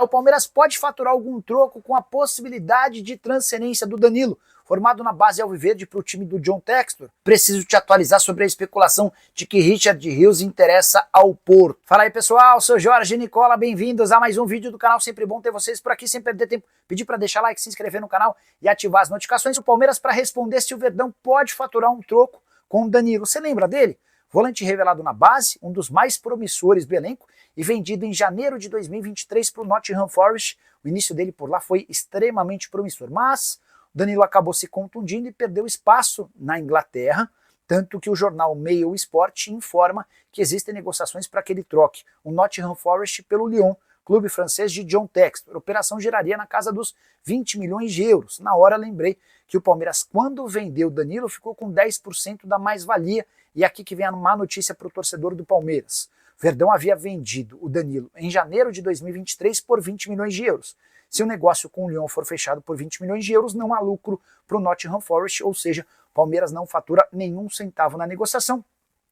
O Palmeiras pode faturar algum troco com a possibilidade de transferência do Danilo, formado na base alviverde para o time do John Textor. Preciso te atualizar sobre a especulação de que Richard Rios interessa ao Porto. Fala aí pessoal, sou Jorge Nicola, bem-vindos a mais um vídeo do canal, sempre bom ter vocês por aqui, sem perder tempo. Pedir para deixar like, se inscrever no canal e ativar as notificações. O Palmeiras para responder se o Verdão pode faturar um troco com o Danilo. Você lembra dele? Volante revelado na base, um dos mais promissores do elenco e vendido em janeiro de 2023 para o Nottingham Forest. O início dele por lá foi extremamente promissor, mas o Danilo acabou se contundindo e perdeu espaço na Inglaterra, tanto que o jornal Mail Sport informa que existem negociações para que ele troque o Nottingham Forest pelo Lyon, clube francês de John Textor. A operação geraria na casa dos 20 milhões de euros. Na hora lembrei que o Palmeiras, quando vendeu o Danilo, ficou com 10% da mais-valia. E aqui que vem a má notícia para o torcedor do Palmeiras. Verdão havia vendido o Danilo em janeiro de 2023 por 20 milhões de euros. Se o negócio com o Lyon for fechado por 20 milhões de euros, não há lucro para o Nottingham Forest, ou seja, o Palmeiras não fatura nenhum centavo na negociação,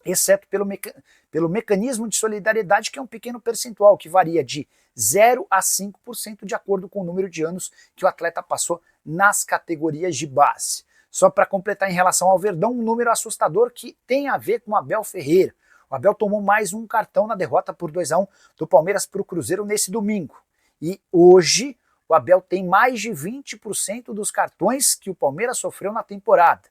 exceto pelo mecanismo de solidariedade, que é um pequeno percentual, que varia de 0 a 5% de acordo com o número de anos que o atleta passou nas categorias de base. Só para completar em relação ao Verdão, um número assustador que tem a ver com o Abel Ferreira. O Abel tomou mais um cartão na derrota por 2-1 do Palmeiras para o Cruzeiro nesse domingo. E hoje o Abel tem mais de 20% dos cartões que o Palmeiras sofreu na temporada.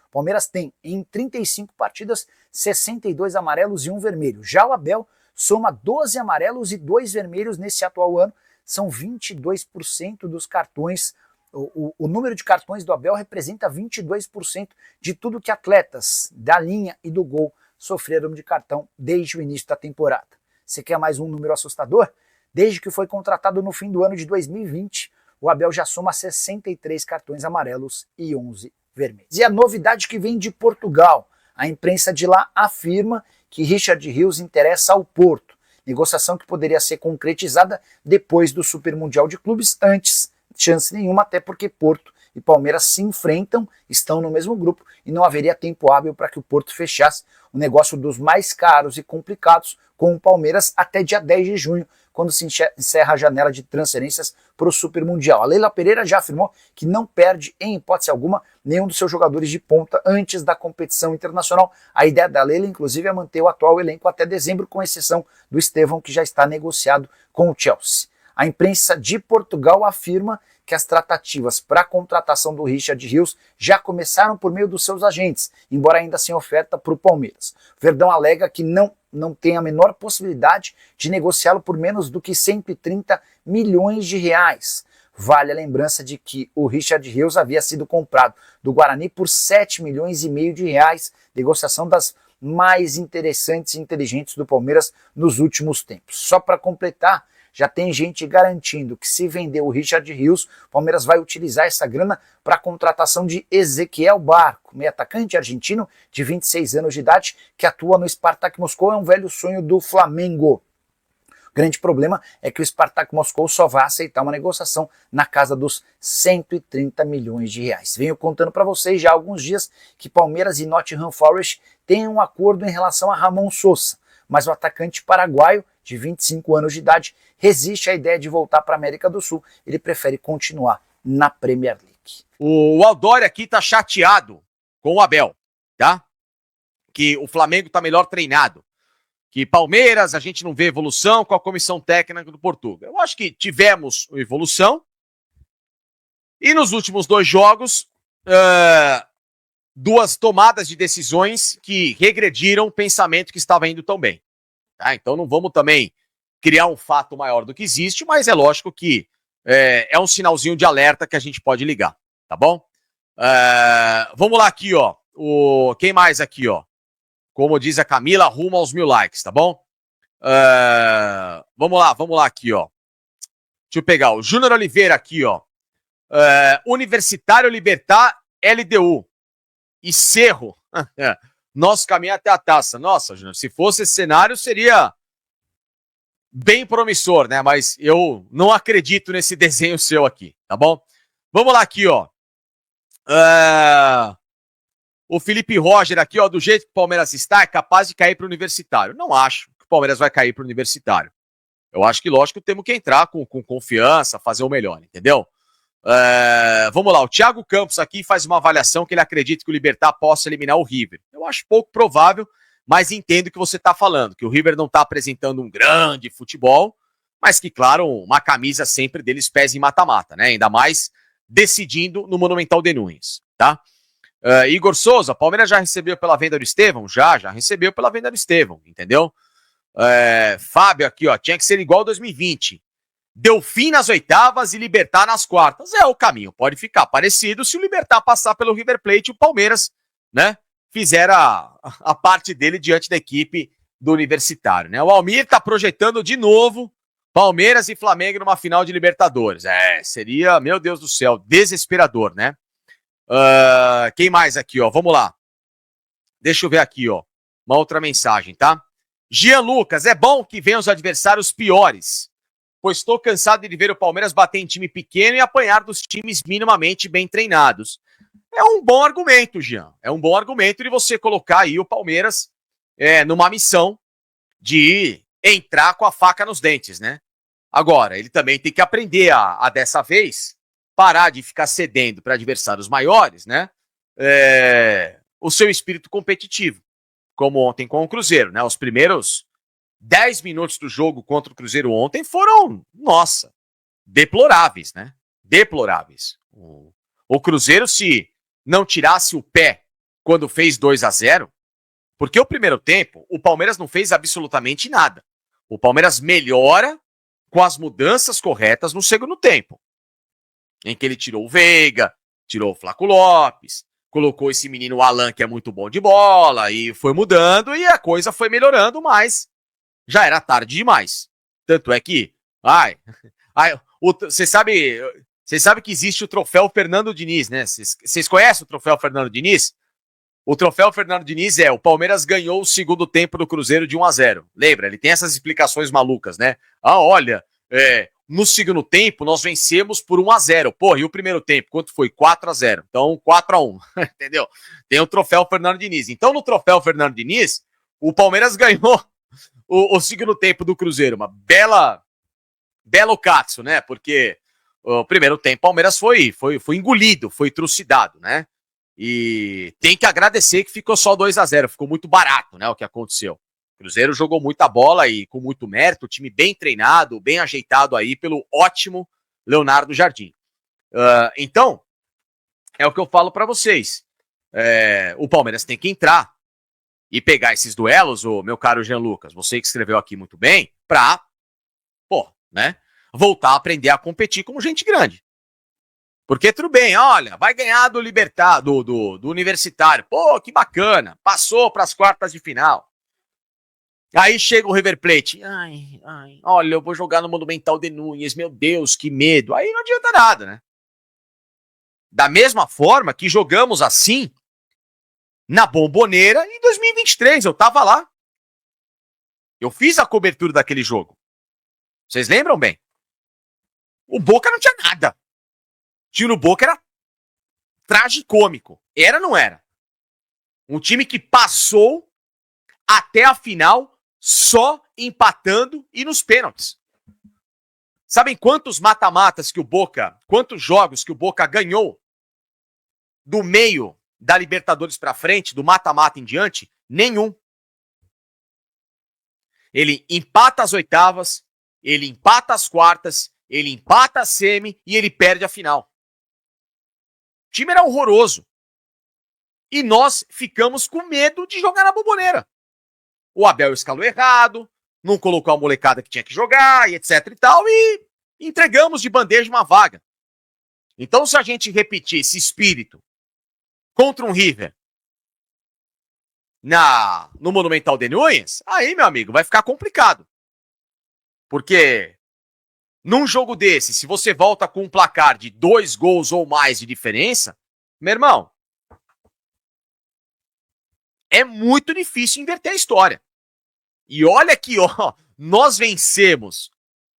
O Palmeiras tem em 35 partidas 62 amarelos e 1 vermelho. Já o Abel soma 12 amarelos e 2 vermelhos nesse atual ano. São 22% dos cartões. O número de cartões do Abel representa 22% de tudo que atletas da linha e do gol sofreram de cartão desde o início da temporada. Você quer mais um número assustador? Desde que foi contratado no fim do ano de 2020, o Abel já soma 63 cartões amarelos e 11 vermelhos. E a novidade que vem de Portugal, a imprensa de lá afirma que Richard Rios interessa ao Porto, negociação que poderia ser concretizada depois do Super Mundial de Clubes, antes chance nenhuma, até porque Porto e Palmeiras se enfrentam, estão no mesmo grupo e não haveria tempo hábil para que o Porto fechasse o negócio dos mais caros e complicados com o Palmeiras até dia 10 de junho, quando se encerra a janela de transferências para o Super Mundial. A Leila Pereira já afirmou que não perde, em hipótese alguma, nenhum dos seus jogadores de ponta antes da competição internacional. A ideia da Leila, inclusive, é manter o atual elenco até dezembro, com exceção do Estevão, que já está negociado com o Chelsea. A imprensa de Portugal afirma que as tratativas para a contratação do Richard Rios já começaram por meio dos seus agentes, embora ainda sem oferta para o Palmeiras. Verdão alega que não tem a menor possibilidade de negociá-lo por menos do que 130 milhões de reais. Vale a lembrança de que o Richard Rios havia sido comprado do Guarani por 7 milhões e meio de reais, negociação das mais interessantes e inteligentes do Palmeiras nos últimos tempos. Só para completar, já tem gente garantindo que se vender o Richard Rios, o Palmeiras vai utilizar essa grana para a contratação de Ezequiel Barco, meio atacante argentino de 26 anos de idade, que atua no Spartak Moscou, é um velho sonho do Flamengo. O grande problema é que o Spartak Moscou só vai aceitar uma negociação na casa dos 130 milhões de reais. Venho contando para vocês já há alguns dias que Palmeiras e Nottingham Forest têm um acordo em relação a Ramon Sosa, mas o atacante paraguaio, de 25 anos de idade, resiste à ideia de voltar para a América do Sul. Ele prefere continuar na Premier League. O Aldori aqui tá chateado com o Abel, tá? Que o Flamengo tá melhor treinado. Que Palmeiras, a gente não vê evolução com a comissão técnica do Portugal. Eu acho que tivemos evolução. E nos últimos 2 jogos, 2 tomadas de decisões que regrediram o pensamento que estava indo tão bem. Tá? Então não vamos também criar um fato maior do que existe, mas é lógico que é um sinalzinho de alerta que a gente pode ligar, tá bom? Vamos lá aqui, ó. Quem mais aqui, ó? Como diz a Camila, rumo aos 1000 likes, tá bom? Vamos lá aqui, ó. Deixa eu pegar o Júnior Oliveira aqui, ó. Universitário Libertar LDU e Cerro. Nosso caminho até a taça. Nossa, Júnior, se fosse esse cenário, seria bem promissor, né? Mas eu não acredito nesse desenho seu aqui, tá bom? Vamos lá aqui, ó. O Felipe Roger aqui, ó, do jeito que o Palmeiras está, é capaz de cair para o Universitário. Não acho que o Palmeiras vai cair para o Universitário. Eu acho que, lógico, temos que entrar com confiança, fazer o melhor, entendeu? Vamos lá, o Thiago Campos aqui faz uma avaliação que ele acredita que o Libertad possa eliminar o River. Eu acho pouco provável, mas entendo o que você está falando, que o River não está apresentando um grande futebol, mas que, claro, uma camisa sempre deles pesa em mata-mata, né? Ainda mais decidindo no Monumental de Núñez, tá? Igor Souza, Palmeiras já recebeu pela venda do Estevão? Já recebeu pela venda do Estevão, entendeu? Fábio aqui, ó, tinha que ser igual 2020. Deu fim nas oitavas e Libertad nas quartas. É o caminho, pode ficar parecido se o Libertad passar pelo River Plate e o Palmeiras, né, fizer a parte dele diante da equipe do Universitário, né? O Almir tá projetando de novo Palmeiras e Flamengo numa final de Libertadores. Seria, meu Deus do céu, desesperador, né? Quem mais aqui, ó? Vamos lá. Deixa eu ver aqui, ó. Uma outra mensagem, tá? Jean Lucas, é bom que venham os adversários piores, pois estou cansado de ver o Palmeiras bater em time pequeno e apanhar dos times minimamente bem treinados. É um bom argumento, Jean. É um bom argumento de você colocar aí o Palmeiras numa missão de entrar com a faca nos dentes, né? Agora, ele também tem que aprender a dessa vez, parar de ficar cedendo para adversários maiores, né? O seu espírito competitivo, como ontem com o Cruzeiro, né? Os primeiros 10 minutos do jogo contra o Cruzeiro ontem foram, nossa, deploráveis, né? Deploráveis. O Cruzeiro, se não tirasse o pé quando fez 2-0, porque o primeiro tempo, o Palmeiras não fez absolutamente nada. O Palmeiras melhora com as mudanças corretas no segundo tempo, em que ele tirou o Veiga, tirou o Flaco Lopes, colocou esse menino Alan, que é muito bom de bola, e foi mudando, e a coisa foi melhorando, mas já era tarde demais. Tanto é que, você sabe que existe o troféu Fernando Diniz, né? Vocês conhecem o troféu Fernando Diniz? O troféu Fernando Diniz o Palmeiras ganhou o segundo tempo do Cruzeiro de 1-0. Lembra? Ele tem essas explicações malucas, né? Olha, no segundo tempo nós vencemos por 1-0. Porra, e o primeiro tempo? Quanto foi? 4-0. Então, 4-1. Entendeu? Tem o troféu Fernando Diniz. Então, no troféu Fernando Diniz, o Palmeiras ganhou o segundo tempo do Cruzeiro. Uma belo catso, né? Porque o primeiro tempo o Palmeiras foi engolido, foi trucidado, né? E tem que agradecer que ficou só 2-0, ficou muito barato, né, o que aconteceu. O Cruzeiro jogou muita bola e com muito mérito, o time bem treinado, bem ajeitado aí pelo ótimo Leonardo Jardim. Então, é o que eu falo pra vocês. O Palmeiras tem que entrar e pegar esses duelos, o meu caro Jean Lucas, você que escreveu aqui muito bem, pra, né, voltar a aprender a competir como gente grande. Porque tudo bem, olha, vai ganhar do Libertad, do Universitário. Pô, que bacana, passou para as quartas de final. Aí chega o River Plate. Olha, eu vou jogar no Monumental de Núñez, meu Deus, que medo. Aí não adianta nada, né? Da mesma forma que jogamos assim na Bombonera em 2023, eu tava lá. Eu fiz a cobertura daquele jogo. Vocês lembram bem? O Boca não tinha nada. O time do Boca era tragicômico. Era ou não era? Um time que passou até a final só empatando e nos pênaltis. Sabem quantos mata-matas que o Boca, quantos jogos que o Boca ganhou do meio da Libertadores pra frente, do mata-mata em diante? Nenhum. Ele empata as oitavas, ele empata as quartas, ele empata a semi e ele perde a final. O time era horroroso. E nós ficamos com medo de jogar na Bombonera. O Abel escalou errado, não colocou a molecada que tinha que jogar, e etc e tal, e entregamos de bandeja uma vaga. Então, se a gente repetir esse espírito contra um River no Monumental de Núñez, aí, meu amigo, vai ficar complicado. Porque num jogo desse, se você volta com um placar de 2 gols ou mais de diferença, meu irmão, é muito difícil inverter a história. E olha que, nós vencemos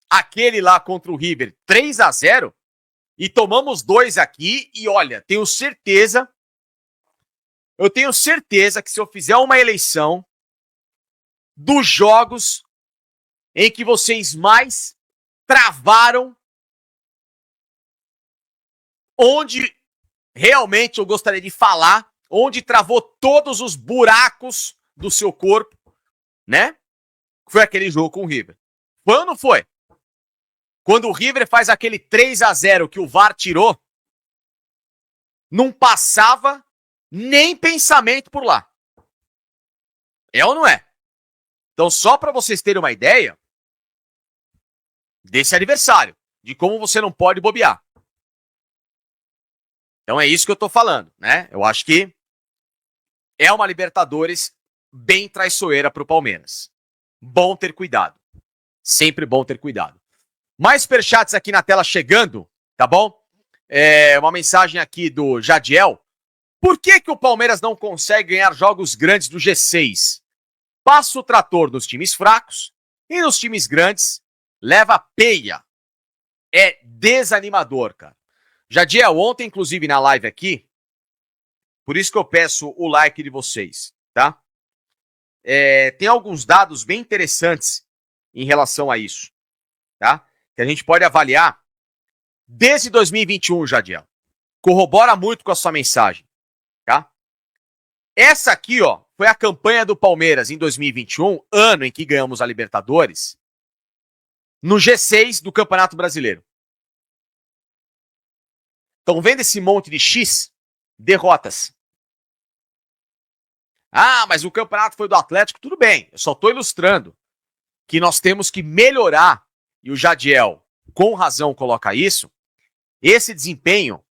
aquele lá contra o River 3-0 e tomamos 2 aqui e olha, eu tenho certeza que se eu fizer uma eleição dos jogos em que vocês mais travaram, onde realmente eu gostaria de falar, onde travou todos os buracos do seu corpo, né? Foi aquele jogo com o River. Foi ou não foi? Quando o River faz aquele 3-0 que o VAR tirou, não passava nem pensamento por lá. É ou não é? Então, só para vocês terem uma ideia desse aniversário, de como você não pode bobear. Então é isso que eu tô falando, né? Eu acho que é uma Libertadores bem traiçoeira pro Palmeiras. Bom ter cuidado. Sempre bom ter cuidado. Mais superchats aqui na tela chegando, tá bom? Uma mensagem aqui do Jadiel. Por que o Palmeiras não consegue ganhar jogos grandes do G6? Passa o trator nos times fracos e nos times grandes leva peia. É desanimador, cara. Jadiel, ontem, inclusive, na live aqui, por isso que eu peço o like de vocês, tá? Tem alguns dados bem interessantes em relação a isso, tá? Que a gente pode avaliar desde 2021, Jadiel. Corrobora muito com a sua mensagem, tá? Essa aqui, ó, foi a campanha do Palmeiras em 2021, ano em que ganhamos a Libertadores, no G6 do Campeonato Brasileiro. Estão vendo esse monte de X? Derrotas. Ah, mas o campeonato foi do Atlético. Tudo bem, eu só estou ilustrando que nós temos que melhorar, e o Jadiel, com razão, coloca isso, esse desempenho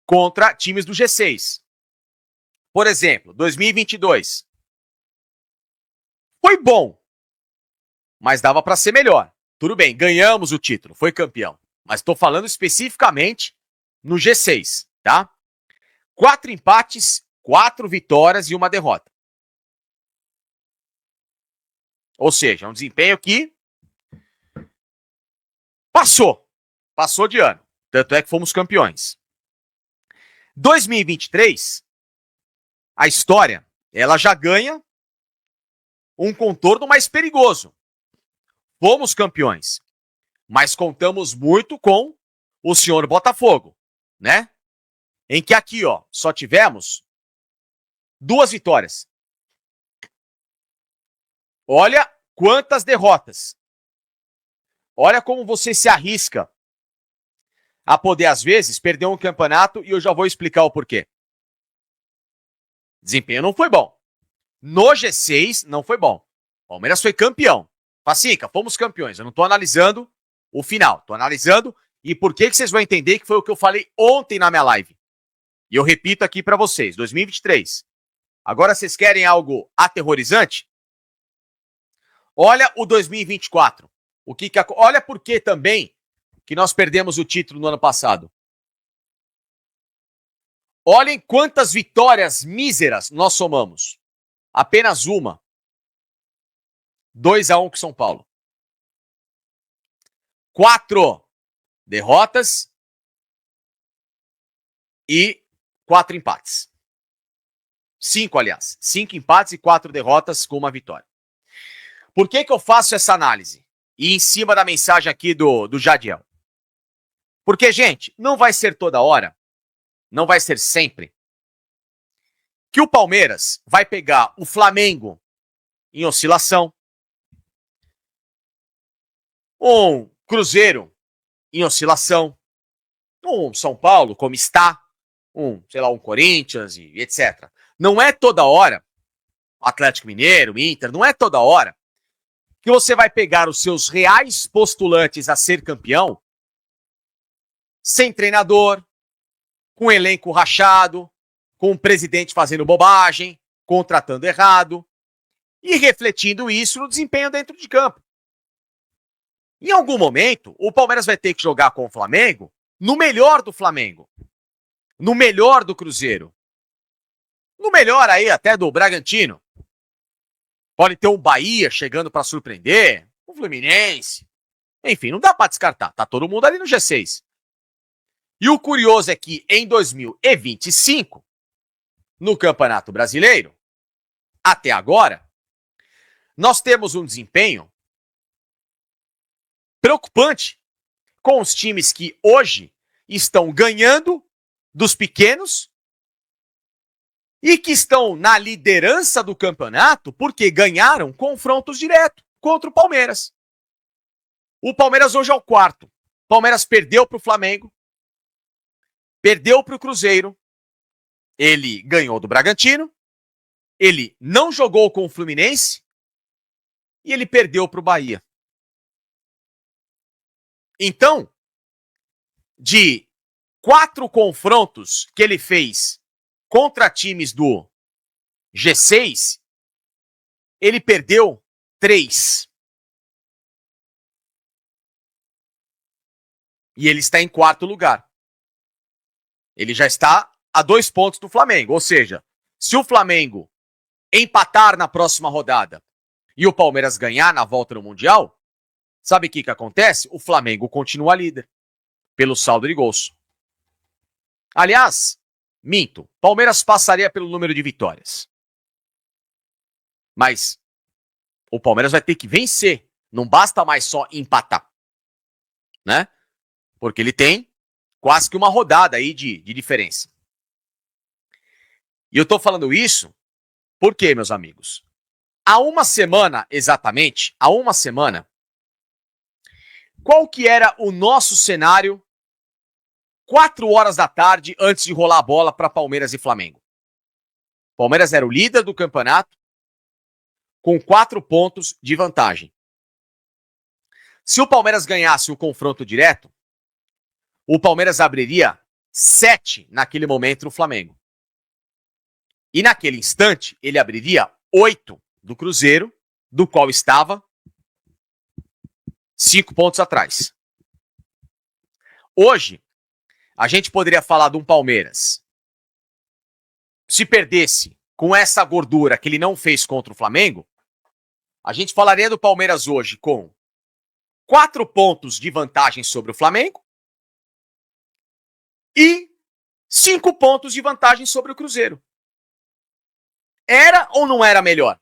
contra times do G6. Por exemplo, 2022. Foi bom, mas dava para ser melhor. Tudo bem, ganhamos o título, foi campeão. Mas estou falando especificamente no G6, tá? 4 empates, 4 vitórias e 1 derrota. Ou seja, um desempenho que passou de ano. Tanto é que fomos campeões. 2023, a história, ela já ganha um contorno mais perigoso. Fomos campeões, mas contamos muito com o senhor Botafogo, né? Em que aqui, ó, só tivemos 2 vitórias. Olha quantas derrotas. Olha como você se arrisca a poder, às vezes, perder um campeonato, e eu já vou explicar o porquê. Desempenho não foi bom. No G6 não foi bom. O Palmeiras foi campeão. Pacica, fomos campeões. Eu não tô analisando o final. Tô analisando e por que vocês vão entender que foi o que eu falei ontem na minha live. E eu repito aqui pra vocês, 2023. Agora vocês querem algo aterrorizante? Olha o 2024. Olha por que também que nós perdemos o título no ano passado. Olhem quantas vitórias míseras nós somamos. Apenas uma. 2-1 com São Paulo. 4 derrotas e 4 empates. 5, aliás. 5 empates e 4 derrotas com uma vitória. Por que eu faço essa análise? E em cima da mensagem aqui do Jadiel. Porque, gente, não vai ser toda hora, não vai ser sempre, que o Palmeiras vai pegar o Flamengo em oscilação, um Cruzeiro em oscilação, um São Paulo como está, um Corinthians e etc. Não é toda hora, Atlético Mineiro, Inter, não é toda hora que você vai pegar os seus reais postulantes a ser campeão sem treinador, com elenco rachado, com o presidente fazendo bobagem, contratando errado e refletindo isso no desempenho dentro de campo. Em algum momento, o Palmeiras vai ter que jogar com o Flamengo no melhor do Flamengo, no melhor do Cruzeiro, no melhor aí até do Bragantino. Pode ter um Bahia chegando para surpreender, um Fluminense. Enfim, não dá para descartar. Tá todo mundo ali no G6. E o curioso é que em 2025, no Campeonato Brasileiro, até agora, nós temos um desempenho preocupante com os times que hoje estão ganhando dos pequenos e que estão na liderança do campeonato porque ganharam confrontos diretos contra o Palmeiras. O Palmeiras hoje é o quarto. O Palmeiras perdeu para o Flamengo, perdeu para o Cruzeiro, ele ganhou do Bragantino, ele não jogou com o Fluminense e ele perdeu para o Bahia. Então, de 4 confrontos que ele fez contra times do G6, ele perdeu 3. E ele está em quarto lugar. Ele já está a 2 pontos do Flamengo. Ou seja, se o Flamengo empatar na próxima rodada e o Palmeiras ganhar na volta no Mundial, sabe o que acontece? O Flamengo continua líder pelo saldo de gols. Aliás, minto, Palmeiras passaria pelo número de vitórias. Mas o Palmeiras vai ter que vencer. Não basta mais só empatar, né? Porque ele tem quase que uma rodada aí de diferença. E eu tô falando isso porque, meus amigos, há uma semana exatamente, qual que era o nosso cenário 4 horas da tarde antes de rolar a bola para Palmeiras e Flamengo? Palmeiras era o líder do campeonato com 4 pontos de vantagem. Se o Palmeiras ganhasse o confronto direto, o Palmeiras abriria 7 naquele momento no Flamengo. E naquele instante, ele abriria 8 do Cruzeiro, do qual estava 5 pontos atrás. Hoje, a gente poderia falar de um Palmeiras, se perdesse com essa gordura que ele não fez contra o Flamengo, a gente falaria do Palmeiras hoje com 4 pontos de vantagem sobre o Flamengo e 5 pontos de vantagem sobre o Cruzeiro. Era ou não era melhor?